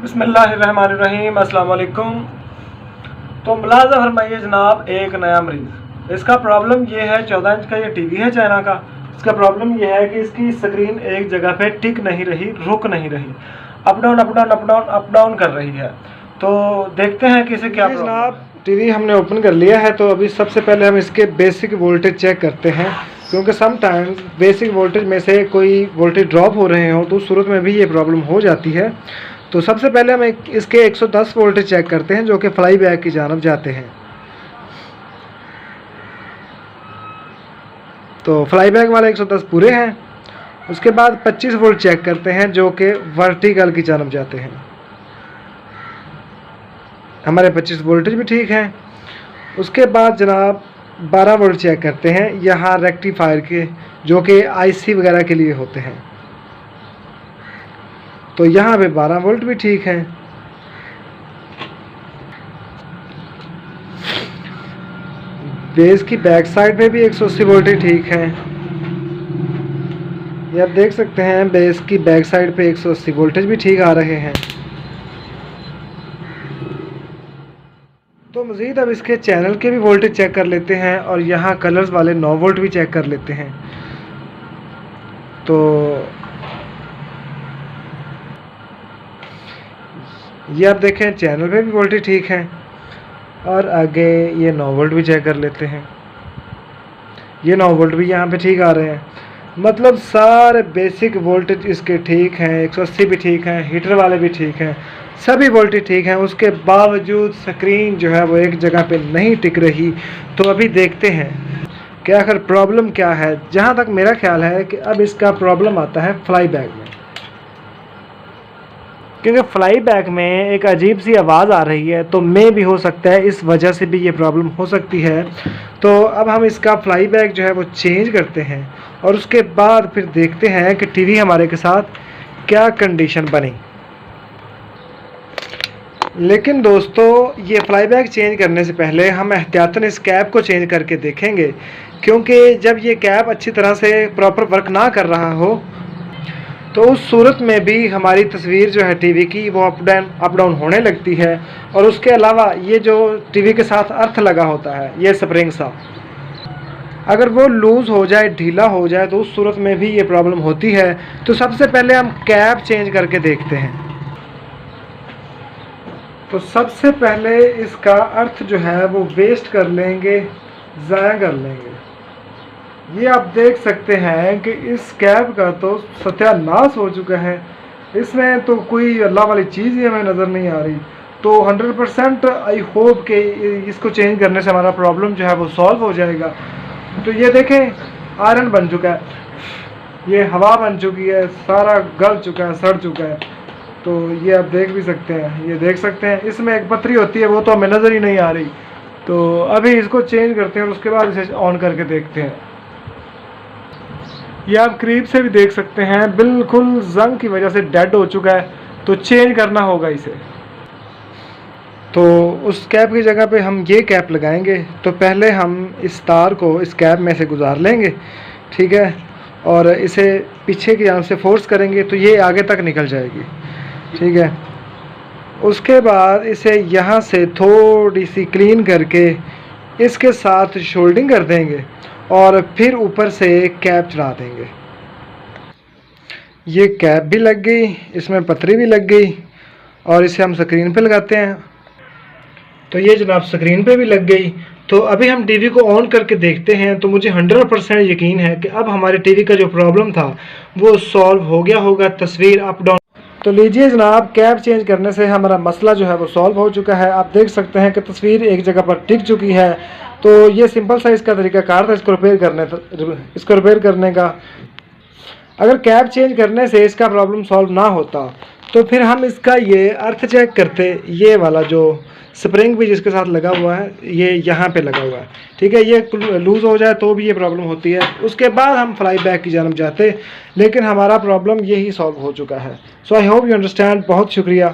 बिस्मिल्लाहिर्रहमानिर्रहीम, अस्सलाम वालेकुम। तो मुलाज़ा फरमाइए जनाब, एक नया मरीज़, इसका प्रॉब्लम ये है, 14 इंच का ये टीवी है चाइना का। इसका प्रॉब्लम ये है कि इसकी स्क्रीन एक जगह पे टिक नहीं रही, रुक नहीं रही, up down up down up down up down कर रही है। तो देखते हैं कि इसे क्या जनाब। टीवी हमने ओपन कर लिया है, तो अभी सबसे पहले हम इसके बेसिक वोल्टेज चेक करते हैं, क्योंकि समटाइम्स बेसिक वोल्टेज में से कोई वोल्टेज ड्रॉप हो रहे हो तो उस सूरत में भी ये प्रॉब्लम हो जाती है। तो सबसे पहले हम इसके 110 वोल्टेज चेक करते हैं, जो कि फ्लाई बैक की जानब जाते हैं। तो फ्लाई बैक वाले 110 पूरे हैं। उसके बाद 25 वोल्ट चेक करते हैं, जो कि वर्टिकल की जानब जाते हैं। हमारे 25 वोल्टेज भी ठीक हैं। उसके बाद जनाब 12 वोल्ट चेक करते हैं, यहाँ रेक्टिफायर के, जो कि आईसी वगैरह के लिए होते हैं। तो यहाँ पे 12 वोल्ट भी ठीक हैं। बेस की बैक साइड पे भी 180 वोल्ट ही ठीक हैं। ये आप देख सकते हैं, बेस की बैक साइड पे 180 वोल्टेज भी ठीक आ रहे हैं। तो मज़ीद अब इसके चैनल के भी वोल्टेज चेक कर लेते हैं, और यहाँ कलर्स वाले 9 वोल्ट भी चेक कर लेते हैं। तो ये आप देखें, चैनल पे भी वोल्टेज ठीक है। और आगे ये 9 वोल्ट भी चेक कर लेते हैं। ये 9 वोल्ट भी यहाँ पे ठीक आ रहे हैं। मतलब सारे बेसिक वोल्टेज इसके ठीक हैं, 180 भी ठीक हैं, हीटर वाले भी ठीक हैं, सभी वोल्टेज ठीक हैं। उसके बावजूद स्क्रीन जो है वो एक जगह पे नहीं टिक रही। तो अभी देखते हैं कि आखिर प्रॉब्लम क्या है। जहाँ तक मेरा ख्याल है कि अब इसका प्रॉब्लम आता है फ्लाई बैक में, क्योंकि फ्लाई बैक में एक अजीब सी आवाज़ आ रही है। तो मे भी हो सकता है इस वजह से भी ये प्रॉब्लम हो सकती है। तो अब हम इसका फ्लाई बैक जो है वो चेंज करते हैं, और उसके बाद फिर देखते हैं कि टीवी हमारे के साथ क्या कंडीशन बनी। लेकिन दोस्तों, ये फ्लाई बैक चेंज करने से पहले हम एहतियातन इस कैप को चेंज करके देखेंगे, क्योंकि जब ये कैप अच्छी तरह से प्रॉपर वर्क ना कर रहा हो तो उस सूरत में भी हमारी तस्वीर जो है टीवी की वो अप डाउन होने लगती है। और उसके अलावा ये जो टीवी के साथ अर्थ लगा होता है, ये स्प्रिंग सा, अगर वो लूज़ हो जाए, ढीला हो जाए, तो उस सूरत में भी ये प्रॉब्लम होती है। तो सबसे पहले हम कैप चेंज करके देखते हैं। तो सबसे पहले इसका अर्थ जो है वो वेस्ट कर लेंगे, ज़ाया कर लेंगे। ये आप देख सकते हैं कि इस कैप का तो सत्यानाश हो चुका है। इसमें तो कोई अल्लाह वाली चीज़ ही हमें नज़र नहीं आ रही। तो 100% आई होप कि इसको चेंज करने से हमारा प्रॉब्लम जो है वो सॉल्व हो जाएगा। तो ये देखें, आयरन बन चुका है, ये हवा बन चुकी है, सारा गल चुका है, सड़ चुका है। तो ये आप देख भी सकते हैं, ये देख सकते हैं, इसमें एक पतरी होती है, वो तो हमें नज़र ही नहीं आ रही। तो अभी इसको चेंज करते हैं और उसके बाद इसे ऑन करके देखते हैं। ये आप करीब से भी देख सकते हैं, बिल्कुल जंग की वजह से डेड हो चुका है। तो चेंज करना होगा इसे। तो उस कैप की जगह पे हम ये कैप लगाएंगे। तो पहले हम इस तार को इस कैप में से गुजार लेंगे, ठीक है, और इसे पीछे की जानब से फोर्स करेंगे तो ये आगे तक निकल जाएगी, ठीक है। उसके बाद इसे यहाँ से थोड़ी सी क्लीन करके इसके साथ शोल्डिंग कर देंगे, और फिर ऊपर से कैप चढ़ा देंगे। ये कैप भी लग गई, इसमें पतरी भी लग गई, और इसे हम स्क्रीन पे लगाते हैं। तो ये जनाब स्क्रीन पे भी लग गई। तो अभी हम टीवी को ऑन करके देखते हैं। तो मुझे 100% यकीन है कि अब हमारे टीवी का जो प्रॉब्लम था वो सॉल्व हो गया होगा, तस्वीर अप डाउन। तो लीजिए जनाब, कैप चेंज करने से हमारा मसला जो है वो सॉल्व हो चुका है। आप देख सकते हैं कि तस्वीर एक जगह पर टिक चुकी है। तो ये सिंपल सा इसका तरीकाकार था इसको रिपेयर करने का। अगर कैप चेंज करने से इसका प्रॉब्लम सॉल्व ना होता तो फिर हम इसका ये अर्थ चेक करते। ये वाला जो स्प्रिंग भी जिसके साथ लगा हुआ है, ये यहाँ पे लगा हुआ है, ठीक है, ये लूज़ हो जाए तो भी ये प्रॉब्लम होती है। उसके बाद हम फ्लाई बैक की जानब जाते, लेकिन हमारा प्रॉब्लम यही सॉल्व हो चुका है। सो आई होप यू अंडरस्टैंड। बहुत शुक्रिया।